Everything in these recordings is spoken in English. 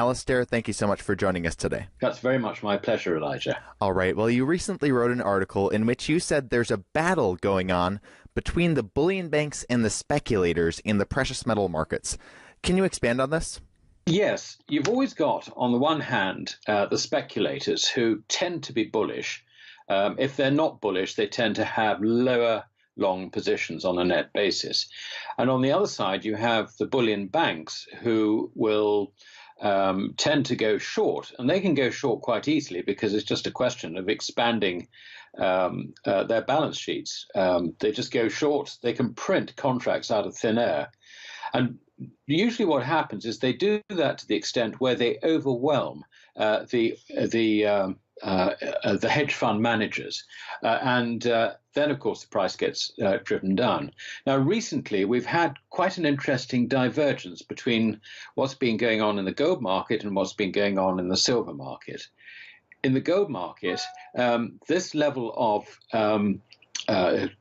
Alistair, thank you so much for joining us today. That's very much my pleasure, Elijah. All right. Well, you recently wrote an article in which you said there's a battle going on between the bullion banks and the speculators in the precious metal markets. Can you expand on this? Yes, you've always got, on the one hand, the speculators who tend to be bullish. If they're not bullish, they tend to have lower long positions on a net basis. And on the other side, you have the bullion banks who will tend to go short, and they can go short quite easily because it's just a question of expanding their balance sheets. They just go short. They can print contracts out of thin air. And usually what happens is they do that to the extent where they overwhelm the hedge fund managers. And then, of course, the price gets driven down. Now, recently, we've had quite an interesting divergence between what's been going on in the gold market and what's been going on in the silver market. In the gold market, this level of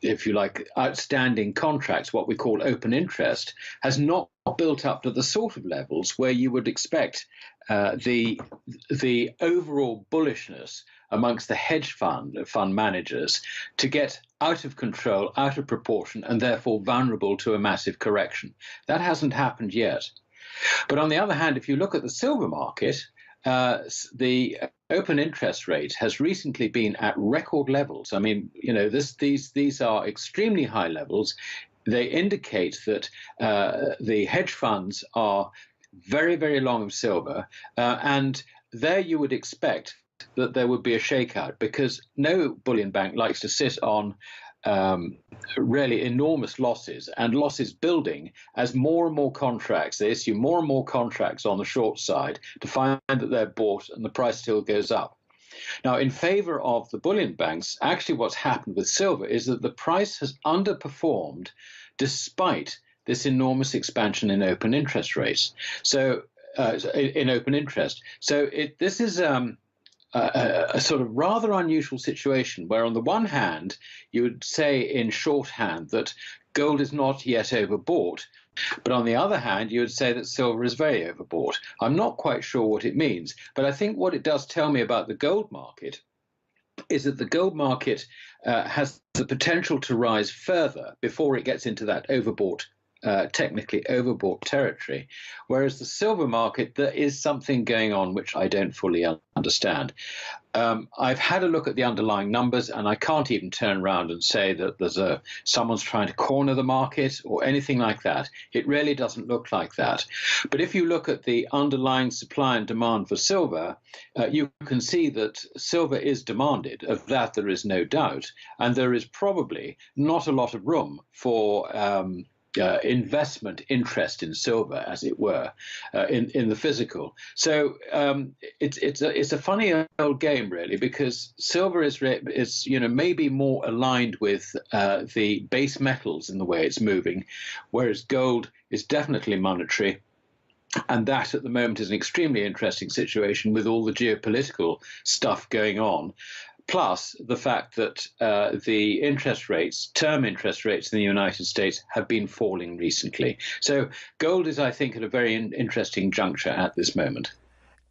if you like, outstanding contracts, what we call open interest, has not built up to the sort of levels where you would expect the overall bullishness amongst the hedge fund managers to get out of control, out of proportion, and therefore vulnerable to a massive correction. That hasn't happened yet. But on the other hand, if you look at the silver market, the open interest rate has recently been at record levels. I mean, these are extremely high levels. They indicate that the hedge funds are very, very long of silver, and there you would expect that there would be a shakeout because no bullion bank likes to sit on really enormous losses and losses building as more and more contracts. They issue more and more contracts on the short side to find that they're bought and the price still goes up. Now, in favor of the bullion banks, actually what's happened with silver is that the price has underperformed despite this enormous expansion in open interest rates. So in open interest. So this is a sort of rather unusual situation where on the one hand, you would say in shorthand that gold is not yet overbought, but on the other hand, you would say that silver is very overbought. I'm not quite sure what it means, but I think what it does tell me about the gold market is that the gold market has the potential to rise further before it gets into that technically overbought territory, whereas the silver market, there is something going on which I don't fully understand. I've had a look at the underlying numbers, and I can't even turn around and say that there's someone's trying to corner the market or anything like that. It really doesn't look like that. But if you look at the underlying supply and demand for silver, you can see that silver is demanded. Of that, there is no doubt, and there is probably not a lot of room for investment interest in silver, as it were, in the physical. So it's a funny old game, really, because silver is maybe more aligned with the base metals in the way it's moving, whereas gold is definitely monetary. And that at the moment is an extremely interesting situation with all the geopolitical stuff going on. Plus the fact that the interest rates, term interest rates in the United States have been falling recently. So gold is, I think, at a very interesting juncture at this moment.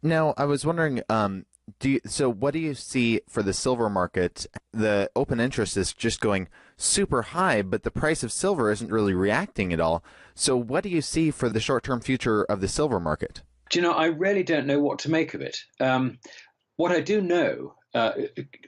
Now, I was wondering, so what do you see for the silver market? The open interest is just going super high, but the price of silver isn't really reacting at all. So what do you see for the short-term future of the silver market? Do you know, I really don't know what to make of it. What I do know,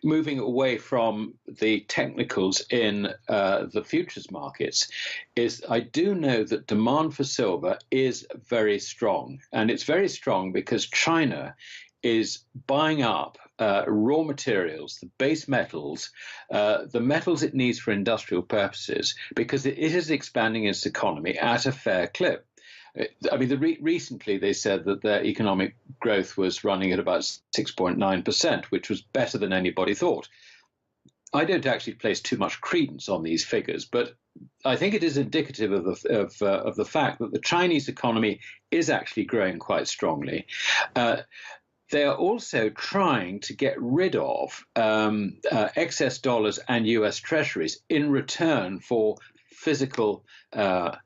moving away from the technicals in the futures markets, is I do know that demand for silver is very strong. And it's very strong because China is buying up raw materials, the base metals, the metals it needs for industrial purposes, because it is expanding its economy at a fair clip. I mean, recently they said that their economic growth was running at about 6.9%, which was better than anybody thought. I don't actually place too much credence on these figures, but I think it is indicative of the fact that the Chinese economy is actually growing quite strongly. They are also trying to get rid of excess dollars and US treasuries in return for physical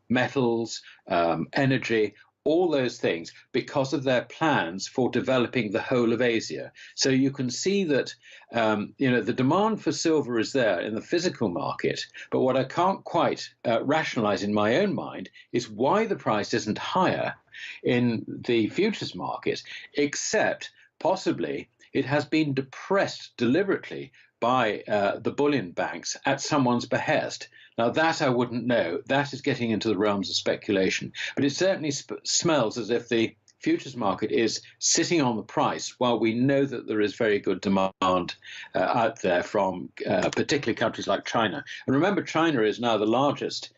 metals, energy, all those things because of their plans for developing the whole of Asia. So you can see that the demand for silver is there in the physical market, but what I can't quite rationalize in my own mind is why the price isn't higher in the futures market, except possibly it has been depressed deliberately by the bullion banks at someone's behest. Now, that I wouldn't know. That is getting into the realms of speculation. But it certainly smells as if the futures market is sitting on the price while we know that there is very good demand out there from particularly countries like China. And remember, China is now the largest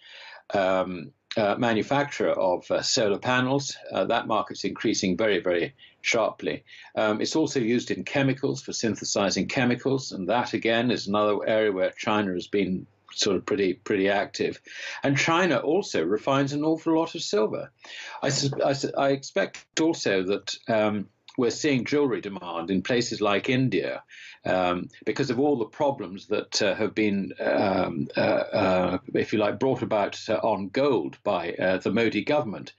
manufacturer of solar panels. That market's increasing very, very sharply. It's also used in chemicals for synthesizing chemicals, and that again is another area where China has been sort of pretty active. And China also refines an awful lot of silver. I expect also that we're seeing jewelry demand in places like India because of all the problems that have been, if you like, brought about on gold by the Modi government.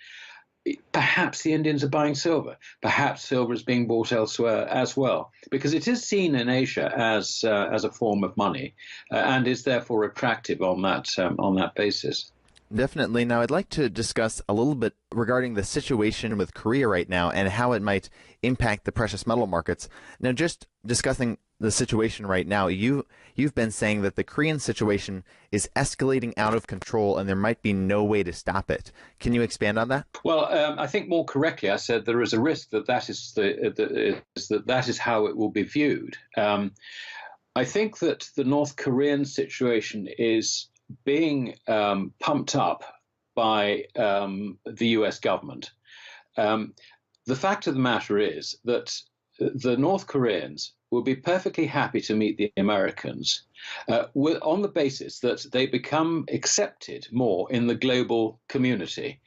Perhaps the Indians are buying silver. Perhaps silver is being bought elsewhere as well, because it is seen in Asia as a form of money and is therefore attractive on that basis. Definitely. Now, I'd like to discuss a little bit regarding the situation with Korea right now and how it might impact the precious metal markets. Now, just discussing the situation right now, you've been saying that the Korean situation is escalating out of control and there might be no way to stop it. Can you expand on that? Well, I think more correctly, I said there is a risk that is how it will be viewed. I think that the North Korean situation is being pumped up by the US government. The fact of the matter is that the North Koreans will be perfectly happy to meet the Americans on the basis that they become accepted more in the global community.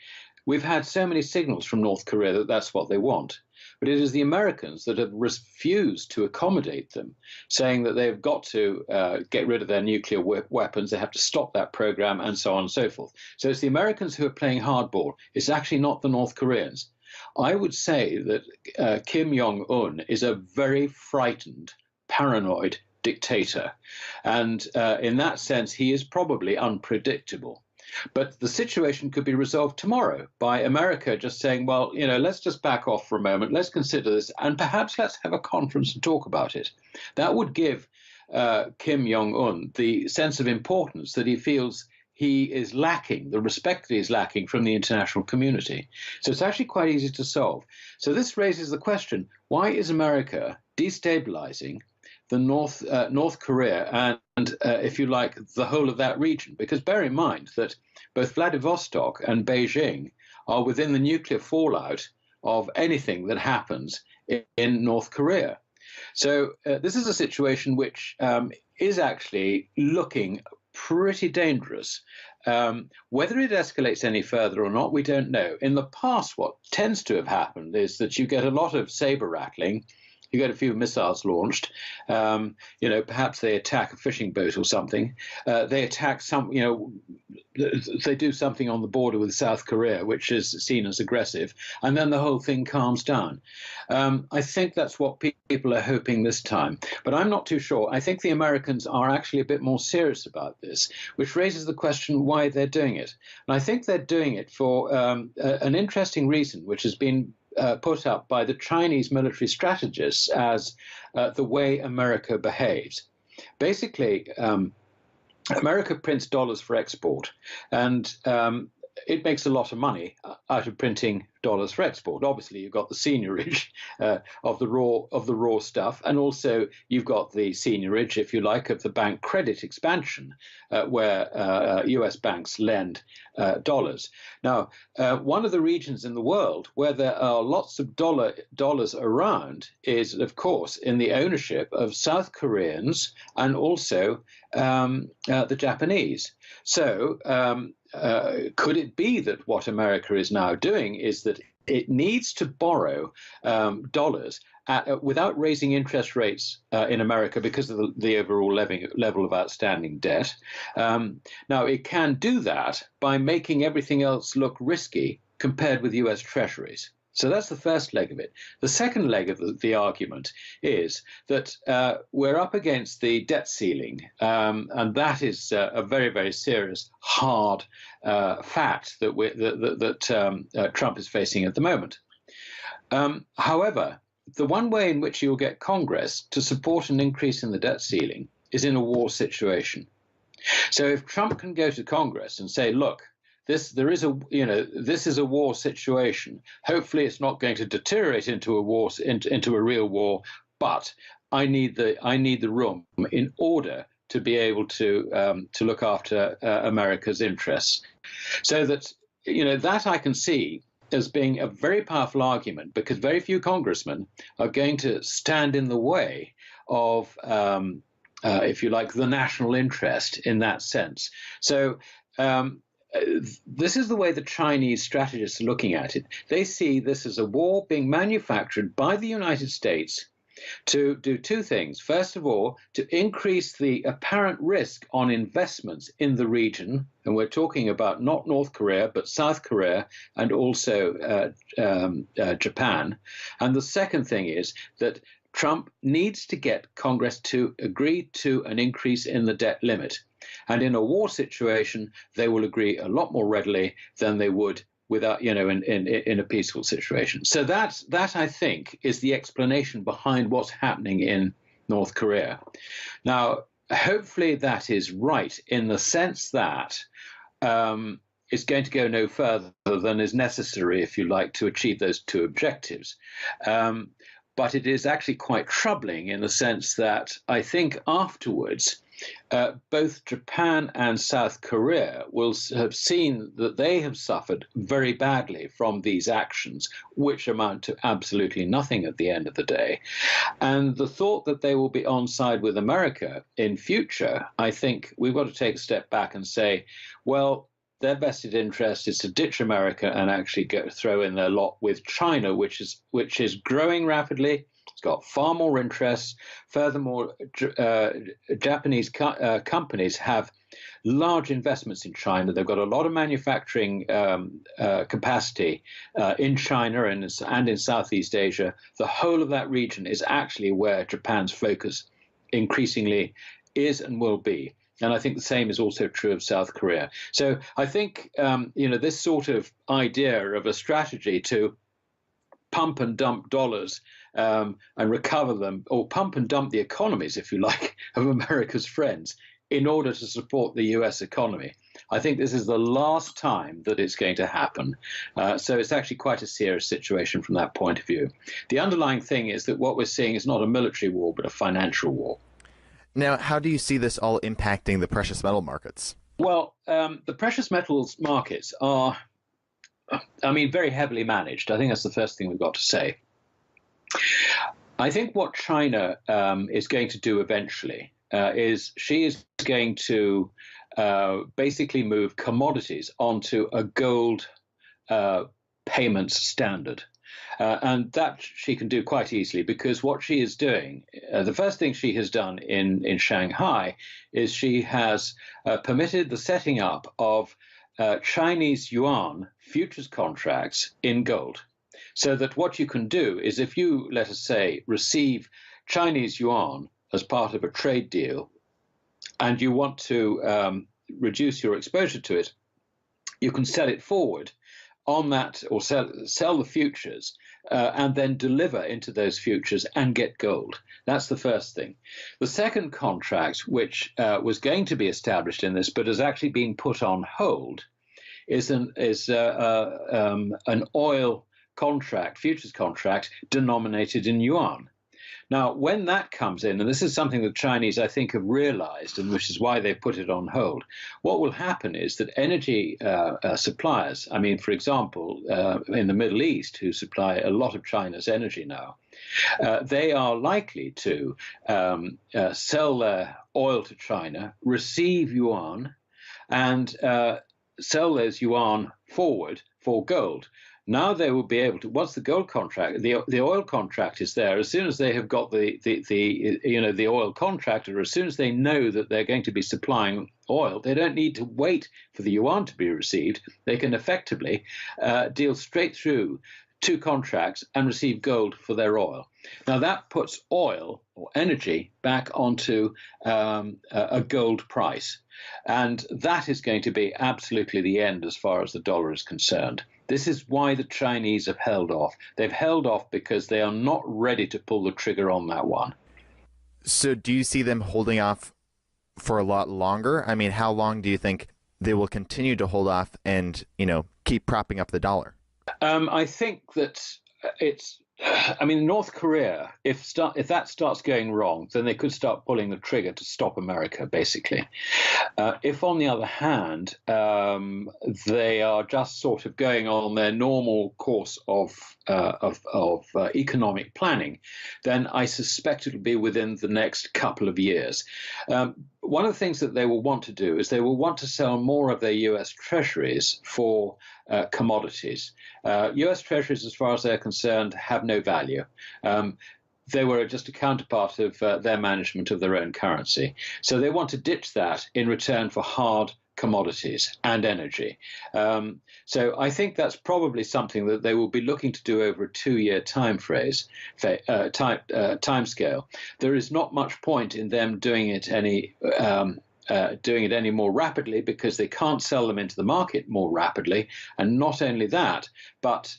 We've had so many signals from North Korea that that's what they want. But it is the Americans that have refused to accommodate them, saying that they've got to get rid of their nuclear weapons, they have to stop that program, and so on and so forth. So it's the Americans who are playing hardball. It's actually not the North Koreans. I would say that Kim Jong-un is a very frightened, paranoid dictator. And in that sense, he is probably unpredictable. But the situation could be resolved tomorrow by America just saying, well, let's just back off for a moment. Let's consider this. And perhaps let's have a conference and talk about it. That would give Kim Jong-un the sense of importance that he feels he is lacking, the respect that he is lacking from the international community. So it's actually quite easy to solve. So this raises the question, why is America destabilizing the North Korea and if you like, the whole of that region? Because bear in mind that both Vladivostok and Beijing are within the nuclear fallout of anything that happens in North Korea. So this is a situation which is actually looking pretty dangerous. Whether it escalates any further or not, we don't know. In the past, what tends to have happened is that you get a lot of saber rattling. You get a few missiles launched. Perhaps they attack a fishing boat or something. They attack they do something on the border with South Korea, which is seen as aggressive, and then the whole thing calms down. I think that's what people are hoping this time, but I'm not too sure. I think the Americans are actually a bit more serious about this, which raises the question why they're doing it. And I think they're doing it for an interesting reason, which has been put up by the Chinese military strategists as the way America behaves. Basically, America prints dollars for export, and it makes a lot of money out of printing dollars for export. Obviously, you've got the seigniorage of the raw stuff, and also you've got the seigniorage, if you like, of the bank credit expansion, where U.S. banks lend dollars. Now, one of the regions in the world where there are lots of dollars around is, of course, in the ownership of South Koreans and also the Japanese. So could it be that what America is now doing is that it needs to borrow dollars without raising interest rates in America because of the overall level of outstanding debt? Now, it can do that by making everything else look risky compared with US Treasuries. So that's the first leg of it. The second leg of the argument is that we're up against the debt ceiling, and that is a very, very serious, hard fact that Trump is facing at the moment. However, the one way in which you'll get Congress to support an increase in the debt ceiling is in a war situation. So if Trump can go to Congress and say, look, this is a war situation. Hopefully, it's not going to deteriorate into a war, into a real war. But I need the room in order to be able to look after America's interests. So that that I can see as being a very powerful argument, because very few congressmen are going to stand in the way of, if you like, the national interest in that sense. So. This is the way the Chinese strategists are looking at it. They see this as a war being manufactured by the United States to do two things. First of all, to increase the apparent risk on investments in the region. And we're talking about not North Korea, but South Korea and also Japan. And the second thing is that Trump needs to get Congress to agree to an increase in the debt limit. And in a war situation, they will agree a lot more readily than they would without, in a peaceful situation. So that I think is the explanation behind what's happening in North Korea. Now, hopefully that is right in the sense that it's going to go no further than is necessary, if you like, to achieve those two objectives. But it is actually quite troubling in the sense that I think afterwards, both Japan and South Korea will have seen that they have suffered very badly from these actions, which amount to absolutely nothing at the end of the day. And the thought that they will be on side with America in future, I think we've got to take a step back and say, well, their vested interest is to ditch America and actually throw in their lot with China, which is growing rapidly. It's got far more interests. Furthermore, Japanese companies have large investments in China. They've got a lot of manufacturing capacity in China and in Southeast Asia. The whole of that region is actually where Japan's focus increasingly is and will be. And I think the same is also true of South Korea. So I think, this sort of idea of a strategy to pump and dump dollars and recover them, or pump and dump the economies, if you like, of America's friends in order to support the US economy. I think this is the last time that it's going to happen. So it's actually quite a serious situation from that point of view. The underlying thing is that what we're seeing is not a military war, but a financial war. Now, how do you see this all impacting the precious metal markets? Well, the precious metals markets are, very heavily managed. I think that's the first thing we've got to say. I think what China is going to do eventually is she is going to basically move commodities onto a gold payments standard. And that she can do quite easily, because what she is doing, the first thing she has done in Shanghai is she has permitted the setting up of Chinese yuan futures contracts in gold. So that what you can do is, if you, let us say, receive Chinese yuan as part of a trade deal and you want to reduce your exposure to it, you can sell it forward on that, or sell the futures and then deliver into those futures and get gold. That's the first thing. The second contract, which was going to be established in this but has actually been put on hold, is an oil contract, futures contract, denominated in yuan. Now, when that comes in, and this is something the Chinese, I think, have realized, and which is why they put it on hold, what will happen is that energy suppliers, for example, in the Middle East, who supply a lot of China's energy now, they are likely to sell their oil to China, receive yuan, and sell those yuan forward for gold. Now they will be able to, once the gold contract, the oil contract is there, as soon as they have got the oil contract, or as soon as they know that they're going to be supplying oil, they don't need to wait for the yuan to be received. They can effectively deal straight through two contracts and receive gold for their oil. Now that puts oil or energy back onto a gold price. And that is going to be absolutely the end as far as the dollar is concerned. This is why the Chinese have held off. They've held off because they are not ready to pull the trigger on that one. So do you see them holding off for a lot longer? I mean, how long do you think they will continue to hold off and, keep propping up the dollar? I think that North Korea, if that starts going wrong, then they could start pulling the trigger to stop America, basically. If, on the other hand, they are just sort of going on their normal course of economic planning, then I suspect it'll be within the next couple of years. One of the things that they will want to do is they will want to sell more of their U.S. treasuries for commodities. U.S. treasuries, as far as they're concerned, have no value. They were just a counterpart of their management of their own currency. So they want to ditch that in return for hard commodities and energy. So I think that's probably something that they will be looking to do over a 2-year time scale. There is not much point in them doing it any more rapidly, because they can't sell them into the market more rapidly. And not only that, but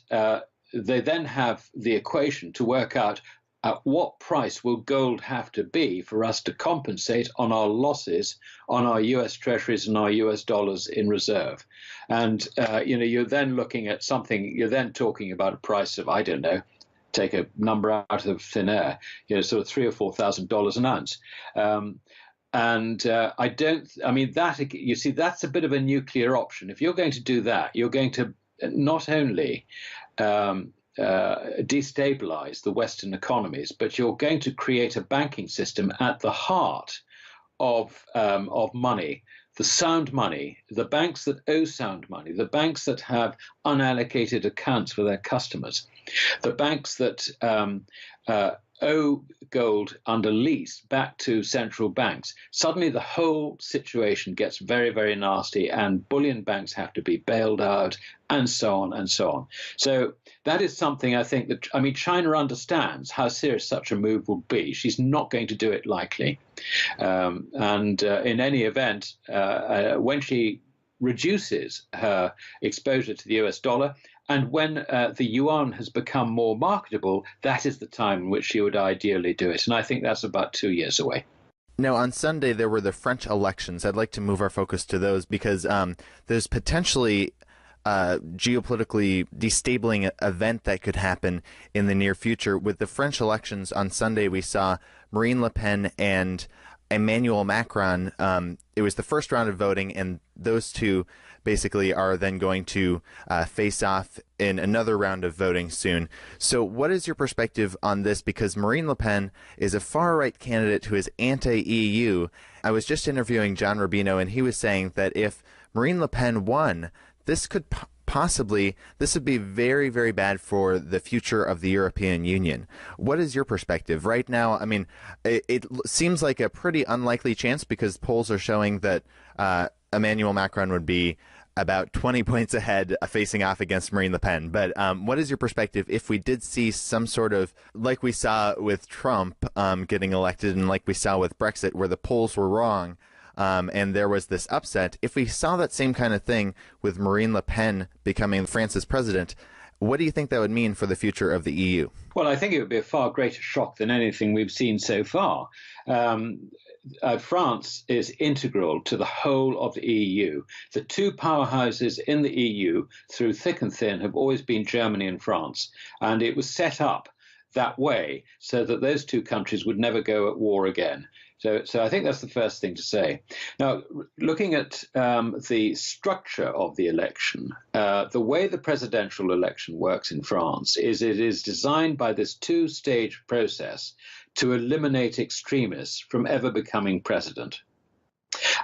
they then have the equation to work out at what price will gold have to be for us to compensate on our losses on our U.S. treasuries and our U.S. dollars in reserve. And, you're then looking at something, you're then talking about a price of, I don't know, take a number out of thin air, sort of $3,000 or $4,000 an ounce. You see, that's a bit of a nuclear option. If you're going to do that, you're going to not only destabilize the Western economies, but you're going to create a banking system at the heart of money, the sound money, the banks that owe sound money, the banks that have unallocated accounts for their customers, the banks that owe gold under lease back to central banks. Suddenly the whole situation gets very, very nasty, and bullion banks have to be bailed out, and so on and so on. So that is something I think that, China understands how serious such a move will be. She's not going to do it lightly. In any event, when she reduces her exposure to the US dollar, and when the yuan has become more marketable, that is the time in which she would ideally do it. And I think that's about 2 years away. Now, on Sunday, there were the French elections. I'd like to move our focus to those because there's potentially a geopolitically destabilizing event that could happen in the near future. With the French elections on Sunday, we saw Marine Le Pen and Emmanuel Macron. It was the first round of voting, and those two basically are then going to face off in another round of voting soon. So what is your perspective on this? Because Marine Le Pen is a far-right candidate who is anti-EU. I was just interviewing John Rubino, and he was saying that if Marine Le Pen won, this could this would be very, very bad for the future of the European Union. What is your perspective? Right now, it seems like a pretty unlikely chance because polls are showing that Emmanuel Macron would be about 20 points ahead facing off against Marine Le Pen. But what is your perspective if we did see some sort of, like we saw with Trump getting elected and like we saw with Brexit, where the polls were wrong, and there was this upset? If we saw that same kind of thing with Marine Le Pen becoming France's president, what do you think that would mean for the future of the EU? Well, I think it would be a far greater shock than anything we've seen so far. France is integral to the whole of the EU. The two powerhouses in the EU, through thick and thin, have always been Germany and France. And it was set up that way so that those two countries would never go at war again. So I think that's the first thing to say. Now, looking at the structure of the election, the way the presidential election works in France is it is designed by this two-stage process to eliminate extremists from ever becoming president.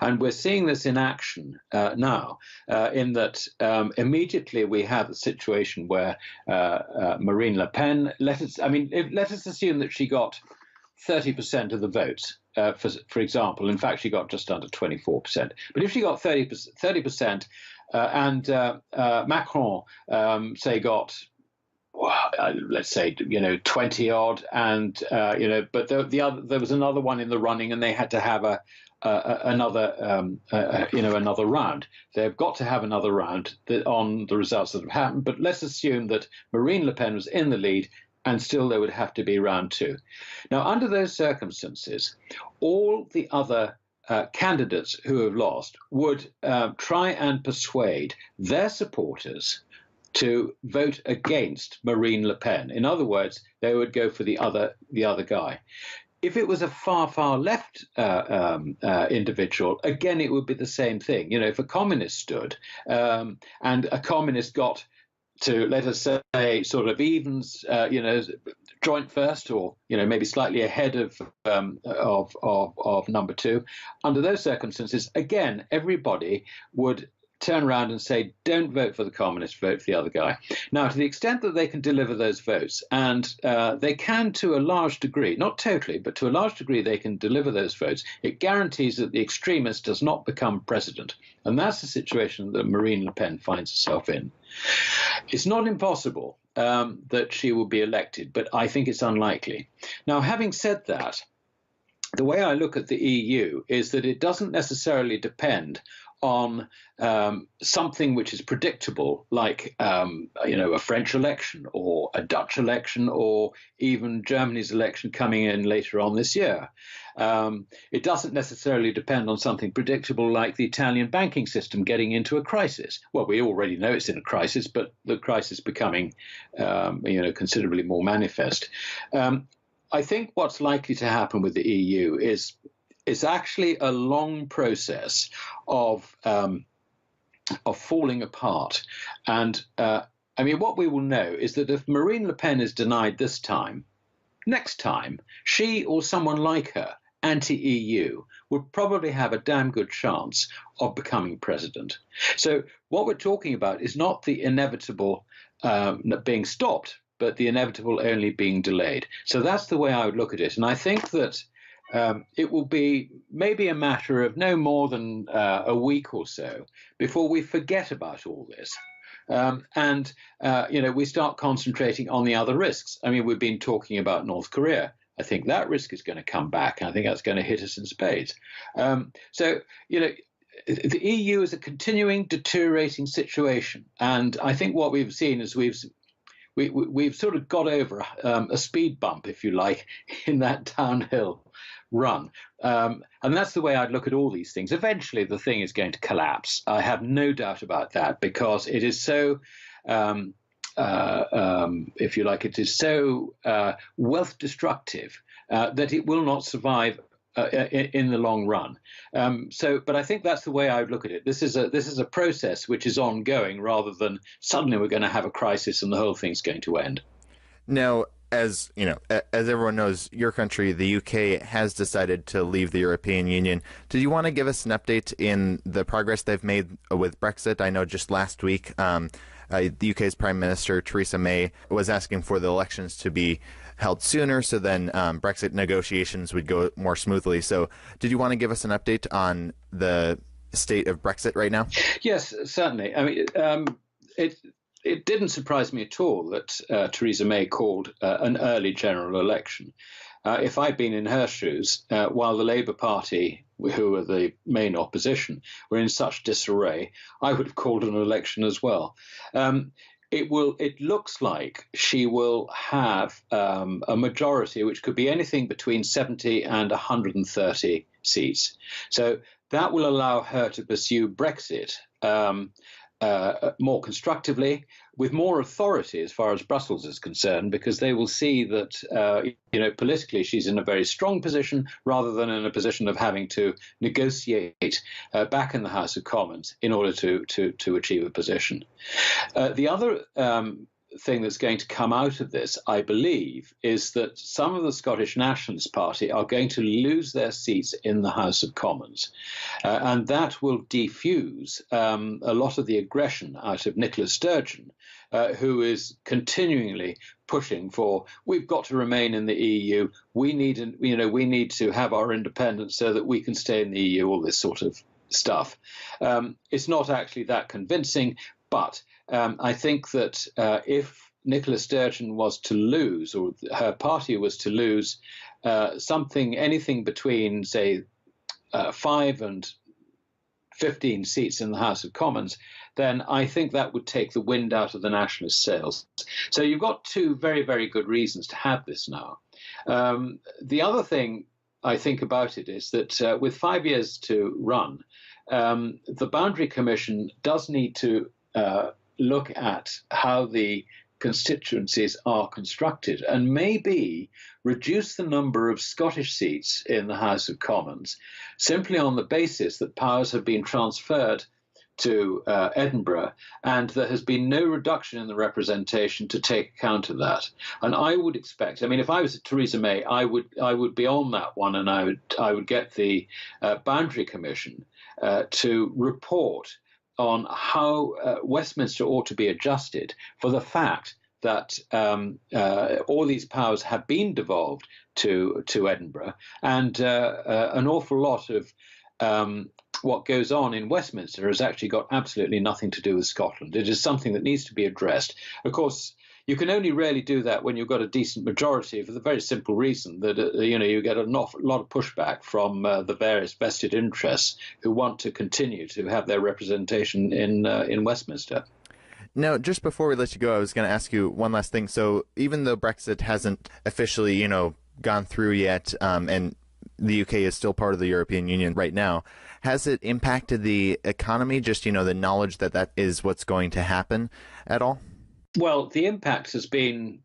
And we're seeing this in action now, in that immediately we have a situation where Marine Le Pen, let us assume that she got 30% of the votes, for example. In fact, she got just under 24%. But if she got 30%, and Macron, say, got, let's say, 20 odd, and but there was another one in the running, and they had to have another round. They've got to have another round on the results that have happened. But let's assume that Marine Le Pen was in the lead, and still there would have to be round two. Now, under those circumstances, all the other candidates who have lost would try and persuade their supporters to vote against Marine Le Pen. In other words, they would go for the other guy. If it was a far left individual, again, it would be the same thing. If a communist stood and a communist got to, let us say, sort of evens, joint first, or maybe slightly ahead of number two. Under those circumstances, again, everybody would turn around and say, don't vote for the communist, vote for the other guy. Now, to the extent that they can deliver those votes, and they can to a large degree, not totally, but to a large degree they can deliver those votes, it guarantees that the extremist does not become president. And that's the situation that Marine Le Pen finds herself in. It's not impossible that she will be elected, but I think it's unlikely. Now, having said that, the way I look at the EU is that it doesn't necessarily depend on something which is predictable, like a French election or a Dutch election or even Germany's election coming in later on this year. It doesn't necessarily depend on something predictable like the Italian banking system getting into a crisis. Well, we already know it's in a crisis, but the crisis becoming considerably more manifest. I think what's likely to happen with the EU is actually a long process of falling apart. And what we will know is that if Marine Le Pen is denied this time, next time, she or someone like her, anti-EU, would probably have a damn good chance of becoming president. So what we're talking about is not the inevitable being stopped, but the inevitable only being delayed. So that's the way I would look at it. And I think that it will be maybe a matter of no more than a week or so before we forget about all this. We start concentrating on the other risks. We've been talking about North Korea. I think that risk is going to come back, and I think that's going to hit us in spades. The EU is a continuing deteriorating situation. And I think what we've seen is we've sort of got over a speed bump, if you like, in that downhill run. And that's the way I'd look at all these things. Eventually, the thing is going to collapse. I have no doubt about that, because it is so, if you like, it is so wealth destructive that it will not survive in the long run. But I think that's the way I would look at it. This is a process which is ongoing, rather than suddenly we're going to have a crisis and the whole thing's going to end. Now, as everyone knows, your country, the UK, has decided to leave the European Union. Did you want to give us an update in the progress they've made with Brexit? I know just last week, the UK's Prime Minister, Theresa May, was asking for the elections to be held sooner, so then Brexit negotiations would go more smoothly. So did you want to give us an update on the state of Brexit right now? Yes, certainly. It didn't surprise me at all that Theresa May called an early general election. If I'd been in her shoes, while the Labour Party, who were the main opposition, were in such disarray, I would have called an election as well. It looks like she will have a majority, which could be anything between 70 and 130 seats. So that will allow her to pursue Brexit more constructively, with more authority as far as Brussels is concerned, because they will see that politically she's in a very strong position, rather than in a position of having to negotiate back in the House of Commons in order to achieve a position. The other thing that's going to come out of this, I believe, is that some of the Scottish Nationalist Party are going to lose their seats in the House of Commons. And that will defuse a lot of the aggression out of Nicola Sturgeon, who is continually pushing for, we've got to remain in the EU. We need to have our independence so that we can stay in the EU, all this sort of stuff. It's not actually that convincing, but I think that if Nicola Sturgeon was to lose, or her party was to lose anything between, say, 5 and 15 seats in the House of Commons, then I think that would take the wind out of the nationalist sails. So you've got two very, very good reasons to have this now. The other thing I think about it is that with 5 years to run, the Boundary Commission does need to look at how the constituencies are constructed and maybe reduce the number of Scottish seats in the House of Commons simply on the basis that powers have been transferred to Edinburgh, and there has been no reduction in the representation to take account of that. And I would expect, I mean, if I was Theresa May, I would be on that one, and I would get the Boundary Commission to report on how Westminster ought to be adjusted for the fact that all these powers have been devolved to Edinburgh, and an awful lot of what goes on in Westminster has actually got absolutely nothing to do with Scotland. It is something that needs to be addressed. Of course, you can only really do that when you've got a decent majority, for the very simple reason that you get a lot of pushback from the various vested interests who want to continue to have their representation in Westminster. Now, just before we let you go, I was going to ask you one last thing. So even though Brexit hasn't officially, gone through yet, and the UK is still part of the European Union right now, has it impacted the economy, just, the knowledge that that is what's going to happen at all? Well, the impact has been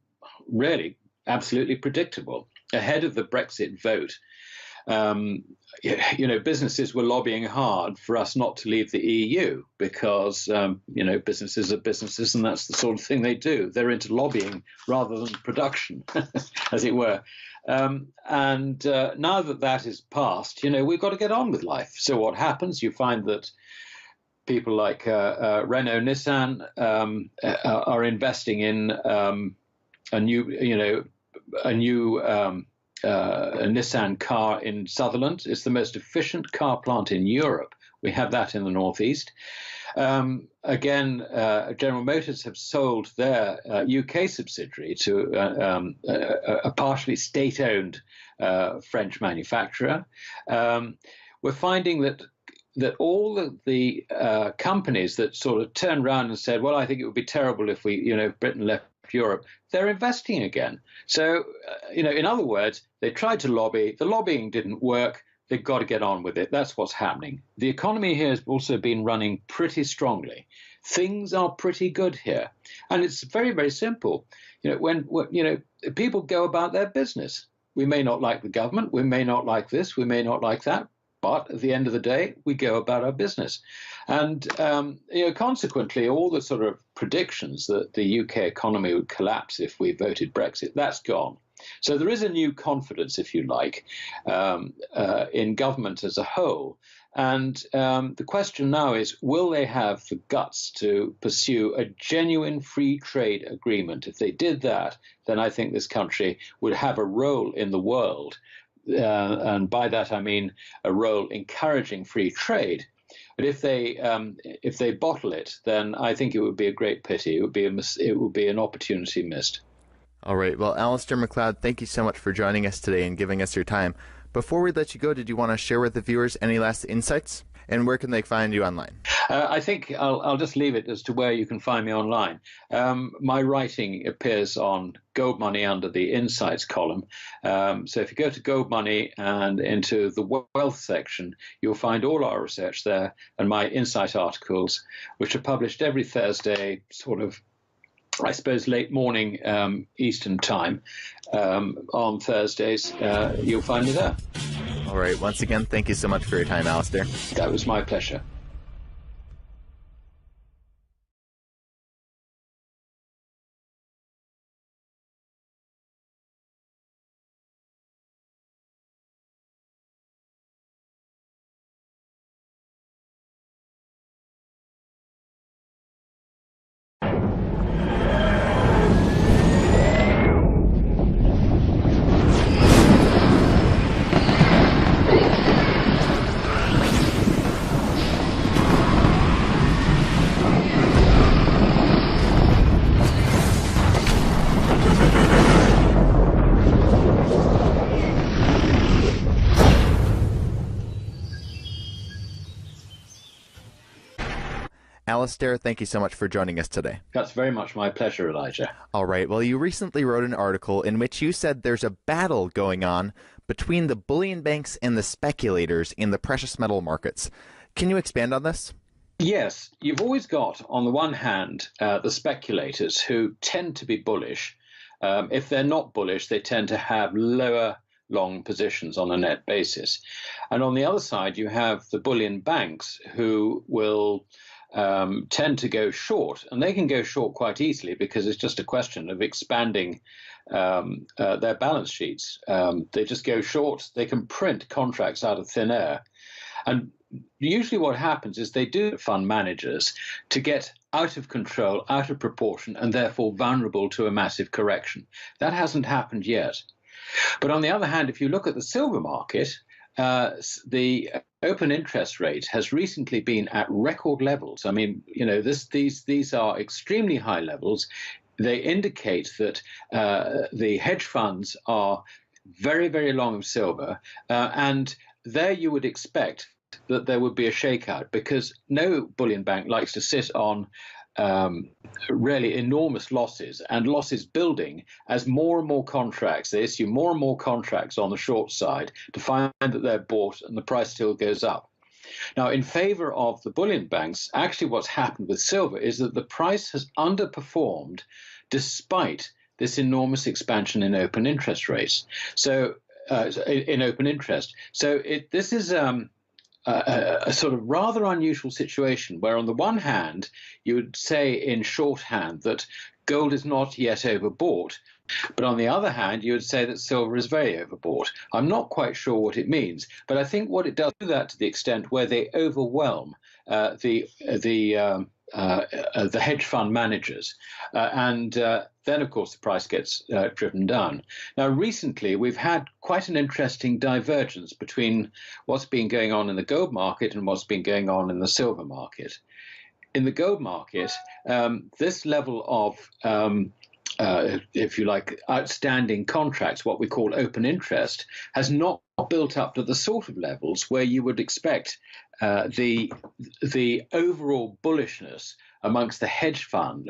really absolutely predictable. Ahead of the Brexit vote, businesses were lobbying hard for us not to leave the EU because, businesses are businesses, and that's the sort of thing they do. They're into lobbying rather than production, as it were. And now that that is past, we've got to get on with life. So what happens? You find that people like Renault Nissan are investing in a new Nissan car in Sutherland. It's the most efficient car plant in Europe. We have that in the Northeast. Again, General Motors have sold their UK subsidiary to a partially state-owned French manufacturer. We're finding that all of the companies that sort of turned around and said, well, I think it would be terrible if Britain left Europe, they're investing again. So, in other words, they tried to lobby. The lobbying didn't work. They've got to get on with it. That's what's happening. The economy here has also been running pretty strongly. Things are pretty good here. And it's very, very simple. When people go about their business, we may not like the government. We may not like this. We may not like that. But at the end of the day, we go about our business. And, consequently, all the sort of predictions that the UK economy would collapse if we voted Brexit, that's gone. So there is a new confidence, if you like, in government as a whole. And the question now is, will they have the guts to pursue a genuine free trade agreement? If they did that, then I think this country would have a role in the world. And by that, I mean a role encouraging free trade. But if they bottle it, then I think it would be a great pity. It would be an opportunity missed. All right. Well, Alasdair Macleod, thank you so much for joining us today and giving us your time. Before we let you go, did you want to share with the viewers any last insights? And where can they find you online? I think I'll just leave it as to where you can find me online. My writing appears on Gold Money under the Insights column. So if you go to Gold Money and into the Wealth section, you'll find all our research there and my Insight articles, which are published every Thursday, sort of, I suppose, late morning Eastern time. On Thursdays, you'll find me there. All right. Once again, thank you so much for your time, Alasdair. That was my pleasure. Alistair, thank you so much for joining us today. That's very much my pleasure, Elijah. All right. Well, you recently wrote an article in which you said there's a battle going on between the bullion banks and the speculators in the precious metal markets. Can you expand on this? Yes, you've always got, on the one hand, the speculators who tend to be bullish. If they're not bullish, they tend to have lower long positions on a net basis. And on the other side, you have the bullion banks who will tend to go short, and they can go short quite easily because it's just a question of expanding their balance sheets. They just go short. They can print contracts out of thin air. And usually what happens is they do fund managers to get out of control, out of proportion, and therefore vulnerable to a massive correction. That hasn't happened yet. But on the other hand, if you look at the silver market, the open interest rate has recently been at record levels. I mean, these are extremely high levels. They indicate that the hedge funds are very, very long of silver, and there you would expect that there would be a shakeout because no bullion bank likes to sit on really enormous losses and losses building as more and more contracts. They issue more and more contracts on the short side to find that they're bought and the price still goes up. Now, in favor of the bullion banks, actually what's happened with silver is that the price has underperformed despite this enormous expansion in open interest rates. So in open interest. So this is a sort of rather unusual situation where on the one hand, you would say in shorthand that gold is not yet overbought, but on the other hand, you would say that silver is very overbought. I'm not quite sure what it means, but I think what it does do that to the extent where they overwhelm the hedge fund managers. And then, of course, the price gets driven down. Now, recently, we've had quite an interesting divergence between what's been going on in the gold market and what's been going on in the silver market. In the gold market, this level of if you like, outstanding contracts, what we call open interest, has not built up to the sort of levels where you would expect the overall bullishness amongst the hedge fund